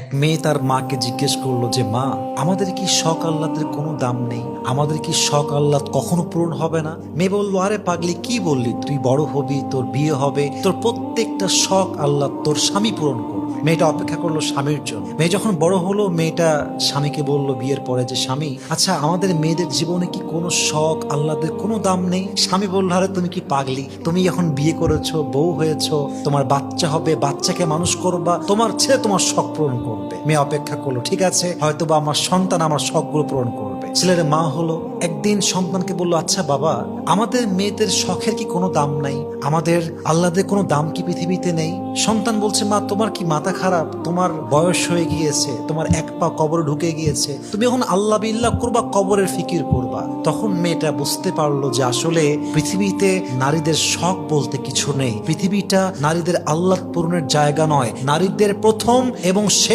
এক মেয়ে তার মাকে জিজ্ঞেস করলো যে মা, আমাদের কি শখ আহ্লাদের কোনো দাম নেই? আমাদের কি শখ আহ্লাদ কখনো পূরণ হবে না? মেয়ে বললো, আরে পাগলি, কি বললি? তুই বড় হবি, তোর বিয়ে হবে, তোর প্রত্যেকটা শখ আহ্লাদ তোর স্বামী পূরণ করবে। মেয়েটা অপেক্ষা করলো স্বামীর জন্য। মেয়ে যখন বড় হলো, মেয়েটা স্বামীকে বলল বিয়ের পরে যে স্বামী, আচ্ছা আমাদের মেয়েদের জীবনে কি কোনো শখ আহ্লাদের কোনো দাম নেই? স্বামী বলল, আরে তুমি কি পাগলি? তুমি এখন বিয়ে করেছো, বউ হয়েছো, তোমার বাচ্চা হবে, বাচ্চাকে মানুষ করবা, তোমার ছেলে তোমার শখ পূরণ করবে। মেয়ে অপেক্ষা করলো, ঠিক আছে, হয়তো বা আমার সন্তান আমার শখগুলো পূরণ করবে। ছেলের মা হলো, একদিন সন্তানকে বললো, আচ্ছা বাবা, আমাদের মেয়েদের শখের কি কোনো দাম নাই? আমাদের আহ্লাদের কোনো দাম কি পৃথিবীতে নেই? সন্তান বলছে, মা তোমার কি মাথা খারাপ? তোমার বয়স হয়ে গিয়েছে, তোমার এক পা কবরে ঢুকে গিয়েছে, তুমি এখন আল্লাহ বিল্লাহ করবা, কবরের ফিকির করবা। তখন মেয়েটা বুঝতে পারলো যে আসলে পৃথিবীতে নারীদের শখ বলতে কিছু নেই। পৃথিবীটা নারীদের আহ্লাদ পূরণের জায়গা নয়, নারীদের প্রথম এবং শেষ